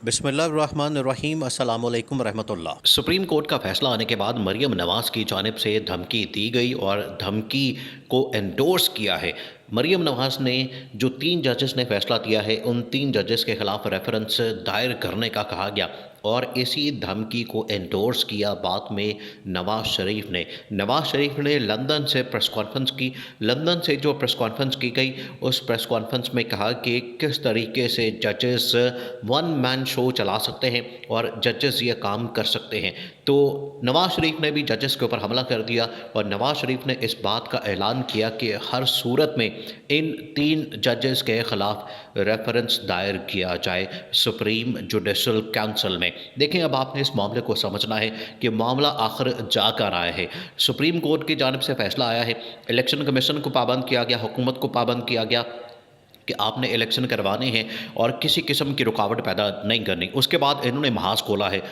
बिस्मिल्लाहिर्रहमानिर्रहीम अस्सलामु अलैकुम रहमतुल्लाह। सुप्रीम कोर्ट का फैसला आने के बाद मरीम नवाज़ की जानिब से धमकी दी गई और धमकी को एंडोर्स किया है। मरीम नवाज़ ने जो 3 जजेस ने फैसला दिया है, उन 3 जजेस के खिलाफ रेफरेंस दायर करने का कहा गया और इसी धमकी को एंडोर्स किया बाद में नवाज़ शरीफ ने। नवाज़ शरीफ ने लंदन से प्रेस कॉन्फ्रेंस की। लंदन से जो प्रेस कॉन्फ्रेंस की गई, उस प्रेस कॉन्फ्रेंस में कहा कि किस तरीके से जजेस वन मैन शो चला सकते हैं और जजेस ये काम कर सकते हैं। तो नवाज़ शरीफ ने भी जजेस के ऊपर हमला कर दिया और नवाज़ शरीफ ने इस बात का ऐलान किया कि हर सूरत में इन 3 जजेस के खिलाफ रेफरेंस दायर किया जाए सुप्रीम जुडिशल काउंसिल में। देखें, अब आपने इस मामले को समझना है कि मामला आखिर जा कर आया है। सुप्रीम कोर्ट की जानिब से फैसला आया है, इलेक्शन कमीशन को पाबंद किया गया, हुकूमत को पाबंद किया गया कि आपने इलेक्शन करवाने हैं और किसी किस्म की रुकावट पैदा नहीं करनी। उसके बाद इन्होंने महाज खोला है।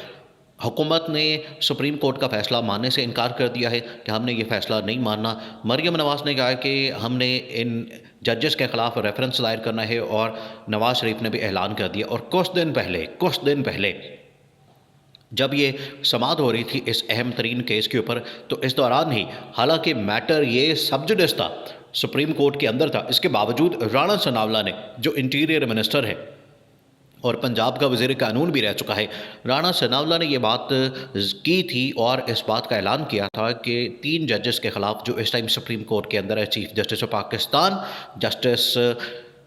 हुकूमत ने सुप्रीम कोर्ट का फ़ैसला मानने से इनकार कर दिया है कि हमने ये फ़ैसला नहीं मानना। मरीम नवाज़ ने कहा है कि हमने इन जजेस के ख़िलाफ़ रेफरेंस दायर करना है और नवाज़ शरीफ ने भी ऐलान कर दिया। और कुछ दिन पहले जब ये समाअत हो रही थी इस अहम तरीन केस के ऊपर, तो इस दौरान ही, हालांकि मैटर ये सब जुडिस था, सुप्रीम कोर्ट के अंदर था, इसके बावजूद राणा सनावला ने, जो इंटीरियर मिनिस्टर है और पंजाब का वज़ीर कानून भी रह चुका है, राणा सनावला ने ये बात की थी और इस बात का ऐलान किया था कि 3 जजेस के ख़िलाफ़ जो इस टाइम सुप्रीम कोर्ट के अंदर है, chief justice of Pakistan justice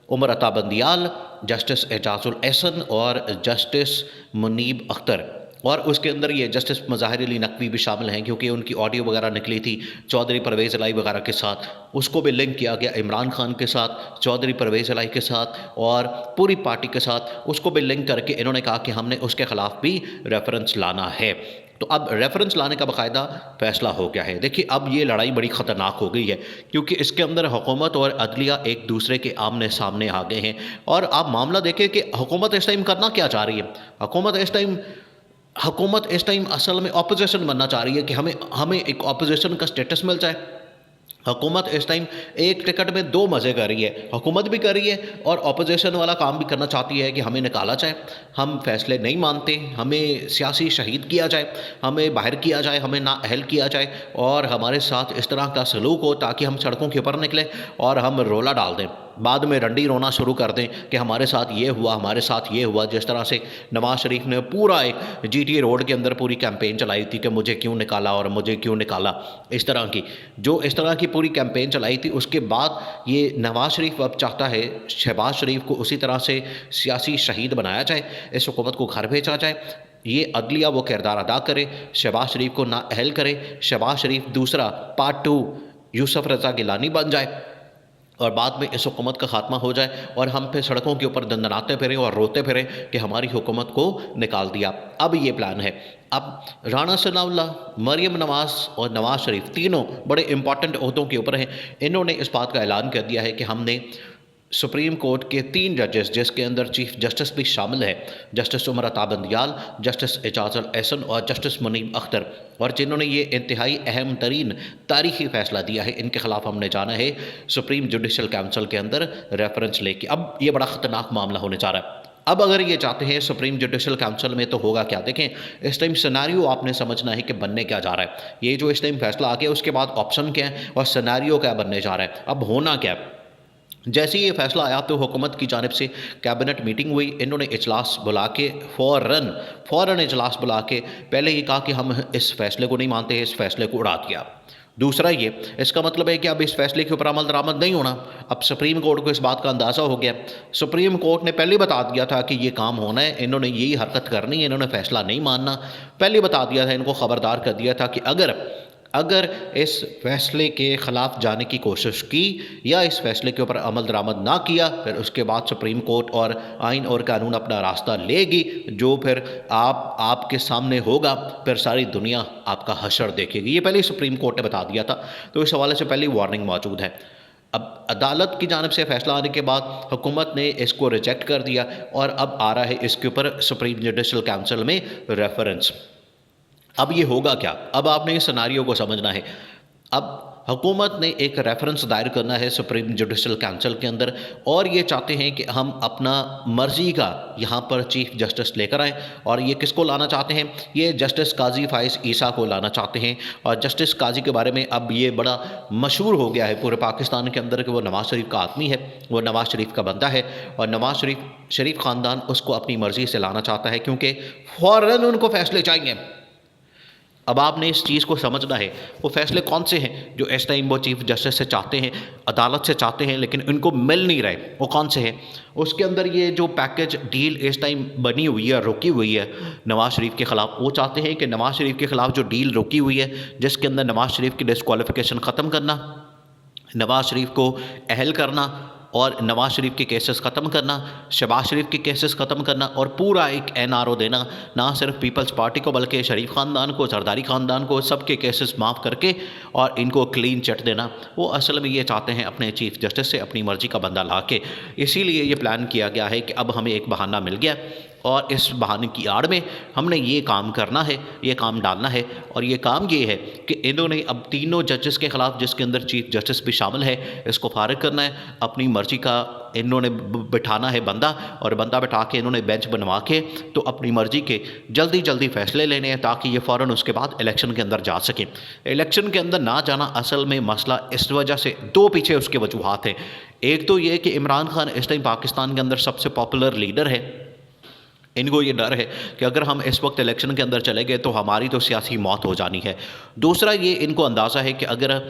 Umar Ata Bandial, justice Ejazul Ehsan और जस्टिस मुनीब अख्तर, और उसके अंदर ये जस्टिस मज़ाहिर अली नकवी भी शामिल हैं क्योंकि उनकी ऑडियो वगैरह निकली थी चौधरी परवेज़ इलाही वगैरह के साथ। उसको भी लिंक किया गया इमरान खान के साथ, चौधरी परवेज़ इलाही के साथ और पूरी पार्टी के साथ। उसको भी लिंक करके इन्होंने कहा कि हमने उसके ख़िलाफ़ भी रेफरेंस लाना है। तो अब रेफरेंस लाने का बाकायदा फ़ैसला हो गया है। देखिए, अब ये लड़ाई बड़ी ख़तरनाक हो गई है क्योंकि इसके अंदर हुकूमत और अदलिया एक दूसरे के आमने सामने आ गए हैं। और आप मामला देखें कि हुकूमत इस टाइम करना क्या चाह रही है। हुकूमत इस टाइम असल में ऑपोजिशन बनना चाह रही है कि हमें हमें एक ऑपोजिशन का स्टेटस मिल जाए। हुकूमत इस टाइम एक टिकट में 2 मज़े कर रही है। हुकूमत भी कर रही है और ऑपोजिशन वाला काम भी करना चाहती है कि हमें निकाला जाए, हम फैसले नहीं मानते, हमें सियासी शहीद किया जाए, हमें बाहर किया जाए, हमें नाअहल किया जाए और हमारे साथ इस तरह का सलूक हो ताकि हम सड़कों के ऊपर निकलें और हम रोला डाल दें, बाद में रंडी रोना शुरू कर दें कि हमारे साथ ये हुआ, हमारे साथ ये हुआ। जिस तरह से नवाज़ शरीफ ने पूरा एक जीटीए रोड के अंदर पूरी कैंपेन चलाई थी कि मुझे क्यों निकाला और मुझे क्यों निकाला, इस तरह की पूरी कैंपेन चलाई थी। उसके बाद ये नवाज़ शरीफ अब चाहता है शहबाज शरीफ को उसी तरह से सियासी शहीद बनाया जाए, इस हुकूमत को घर भेजा जाए, ये अदलिया वो किरदार अदा करे, शहबाज शरीफ को नाअहल करे, शहबाज शरीफ दूसरा पार्ट 2 यूसुफ रज़ा गिलानी बन जाए और बाद में इस हुकूमत का ख़ात्मा हो जाए और हम फिर सड़कों के ऊपर दंदनाते फिरें और रोते फिरें कि हमारी हुकूमत को निकाल दिया। अब ये प्लान है। अब राणा सनाउल्लाह, मरीम नवाज़ और नवाज़ शरीफ तीनों बड़े इंपॉर्टेंट ओहदों के ऊपर हैं। इन्होंने इस बात का ऐलान कर दिया है कि हमने सुप्रीम कोर्ट के 3 जजेस, जिसके अंदर चीफ जस्टिस भी शामिल है, जस्टिस उमर अता बंदियाल, जस्टिस एजाजुल एहसन और जस्टिस मुनीब अख्तर, और जिन्होंने ये इंतहाई अहम तरीन तारीखी फ़ैसला दिया है, इनके ख़िलाफ़ हमने जाना है सुप्रीम जुडिशल काउंसिल के अंदर रेफरेंस लेके। अब ये बड़ा ख़तरनाक मामला होने जा रहा है। अब अगर ये चाहते हैं सुप्रीम जुडिशल काउंसिल में, तो होगा क्या? देखें, इस टाइम सिनेरियो आपने समझना है कि बनने क्या जा रहा है। ये जो इस टाइम फैसला आ गया, उसके बाद ऑप्शन क्या है और सिनेरियो क्या बनने जा रहा है। अब होना क्या है? जैसे ही ये फैसला आया तो हुकूमत की जानिब से कैबिनेट मीटिंग हुई। इन्होंने इजलास बुला के फ़ौरन इजलास बुला के पहले ही कहा कि हम इस फैसले को नहीं मानते, इस फैसले को उड़ा दिया। दूसरा ये, इसका मतलब है कि अब इस फैसले के ऊपर अमल दरामद नहीं होना। अब सुप्रीम कोर्ट को इस बात का अंदाज़ा हो गया। सुप्रीम कोर्ट ने पहले बता दिया था कि ये काम होना है, इन्होंने यही हरकत करनी है, इन्होंने फैसला नहीं मानना। पहले बता दिया था, इनको ख़बरदार कर दिया था कि अगर इस फैसले के ख़िलाफ़ जाने की कोशिश की या इस फैसले के ऊपर अमल दरामद ना किया, फिर उसके बाद सुप्रीम कोर्ट और आइन और कानून अपना रास्ता लेगी, जो फिर आपके सामने होगा, फिर सारी दुनिया आपका हशर देखेगी। ये पहले ही सुप्रीम कोर्ट ने बता दिया था, तो इस हवाले से पहले वार्निंग मौजूद है। अब अदालत की जानिब से फ़ैसला आने के बाद हुकूमत ने इसको रिजेक्ट कर दिया और अब आ रहा है इसके ऊपर सुप्रीम जुडिशल काउंसिल में रेफरेंस। अब ये होगा क्या? अब आपने इस सिनेरियो को समझना है। अब हुकूमत ने एक रेफरेंस दायर करना है सुप्रीम जुडिशल काउंसिल के अंदर और ये चाहते हैं कि हम अपना मर्जी का यहाँ पर चीफ जस्टिस लेकर आएँ। और ये किसको लाना चाहते हैं? ये जस्टिस काजी फाइज ईसा को लाना चाहते हैं। और जस्टिस काजी के बारे में अब ये बड़ा मशहूर हो गया है पूरे पाकिस्तान के अंदर कि वो नवाज़ शरीफ का आदमी है, वो नवाज़ शरीफ का बंदा है और नवाज़ शरीफ ख़ानदान उसको अपनी मर्ज़ी से लाना चाहता है क्योंकि फ़ौरन उनको फ़ैसले चाहिए। अब आपने इस चीज़ को समझना है वो फ़ैसले कौन से हैं जो इस टाइम वो चीफ जस्टिस से चाहते हैं, अदालत से चाहते हैं, लेकिन उनको मिल नहीं रहे। वो कौन से हैं? उसके अंदर ये जो पैकेज डील इस टाइम बनी हुई है, रुकी हुई है नवाज़ शरीफ के ख़िलाफ़, वो चाहते हैं कि नवाज़ शरीफ के ख़िलाफ़ जो डील रुकी हुई है जिसके अंदर नवाज़ शरीफ की डिस्क्वालिफिकेशन ख़त्म करना, नवाज़ शरीफ को अहल करना और नवाज़ शरीफ के केसेस ख़त्म करना, शहबाज शरीफ के केसेस ख़त्म करना और पूरा एक NRO देना, ना सिर्फ पीपल्स पार्टी को बल्कि शरीफ ख़ानदान को, जरदारी ख़ानदान को, सबके केसेस माफ़ करके और इनको क्लीन चिट देना। वो असल में ये चाहते हैं अपने चीफ जस्टिस से अपनी मर्ज़ी का बंदा ला के। इसीलिए ये प्लान किया गया है कि अब हमें एक बहाना मिल गया और इस बहाने की आड़ में हमने ये काम करना है, ये काम डालना है। और ये काम ये है कि इन्होंने अब तीनों जजेस के ख़िलाफ़, जिसके अंदर चीफ जस्टिस भी शामिल है, इसको फारिग करना है। अपनी मर्ज़ी का इन्होंने बिठाना है बंदा और बंदा बिठा के इन्होंने बेंच बनवा के तो अपनी मर्ज़ी के जल्दी फ़ैसले लेने हैं ताकि ये फ़ौरन उसके बाद इलेक्शन के अंदर जा सकें। इलेक्शन के अंदर ना जाना असल में मसला इस वजह से दो पीछे उसके वजूहात हैं। एक तो ये कि इमरान खान इस टाइम पाकिस्तान के अंदर सबसे पॉपुलर लीडर है। इनको ये डर है कि अगर हम इस वक्त इलेक्शन के अंदर चले गए तो हमारी तो सियासी मौत हो जानी है। दूसरा ये इनको अंदाज़ा है कि अगर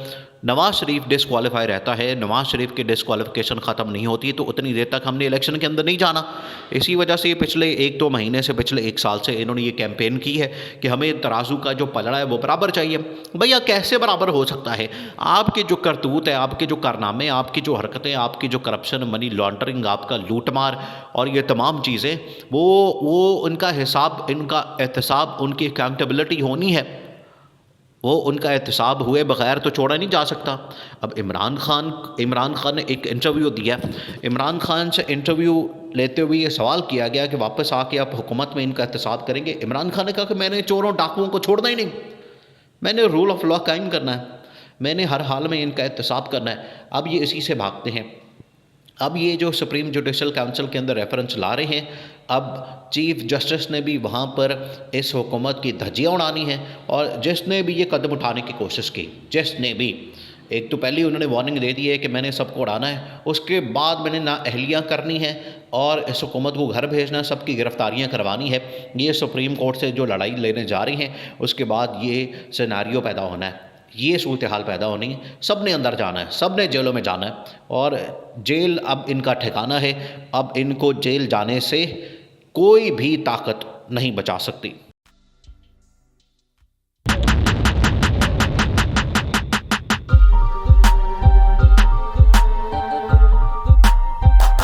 नवाज़ शरीफ डिस्क्वालीफाई रहता है, नवाज़ शरीफ की डिस्क्वालिफिकेशन ख़त्म नहीं होती तो उतनी देर तक हमने इलेक्शन के अंदर नहीं जाना। इसी वजह से पिछले 1-2 महीने से, पिछले 1 साल से इन्होंने ये कैंपेन की है कि हमें तराजू का जो पलड़ा है वो बराबर चाहिए। भैया कैसे बराबर हो सकता है? आपके जो करतूत है, आपके जो कारनामे, आपकी जो हरकतें, आपकी जो करप्शन, मनी लॉन्ड्रिंग, आपका लूटमार और ये तमाम चीज़ें, वो उनका हिसाब, इनका एहतसाब, उनकी अकाउंटेबिलिटी होनी है। वो उनका एहतसाब हुए बग़ैर तो छोड़ा नहीं जा सकता। अब इमरान खान ने एक इंटरव्यू दिया। इमरान खान से इंटरव्यू लेते हुए ये सवाल किया गया कि वापस आके आप हुकूमत में इनका एहतसाब करेंगे? इमरान खान ने कहा कि मैंने चोरों डाकुओं को छोड़ना ही नहीं, मैंने रूल ऑफ लॉ कायम करना है, मैंने हर हाल में इनका एहतसाब करना है। अब ये इसी से भागते हैं। अब ये जो सुप्रीम जुडिशल काउंसिल के अंदर रेफरेंस ला रहे हैं, अब चीफ जस्टिस ने भी वहाँ पर इस हुकूमत की धज्जियाँ उड़ानी है। और जिसने भी ये कदम उठाने की कोशिश की, जिसने भी, एक तो पहले उन्होंने वार्निंग दे दी है कि मैंने सबको उड़ाना है, उसके बाद मैंने नाअहलियाँ करनी है और इस हुकूमत को घर भेजना, सबकी गिरफ्तारियाँ करवानी है। ये सुप्रीम कोर्ट से जो लड़ाई लेने जा रही हैं, उसके बाद ये सिनेरियो पैदा होना है, ये सूरत हाल पैदा होनी है। सब ने अंदर जाना है, सब ने जेलों में जाना है और जेल अब इनका ठिकाना है। अब इनको जेल जाने से कोई भी ताकत नहीं बचा सकती।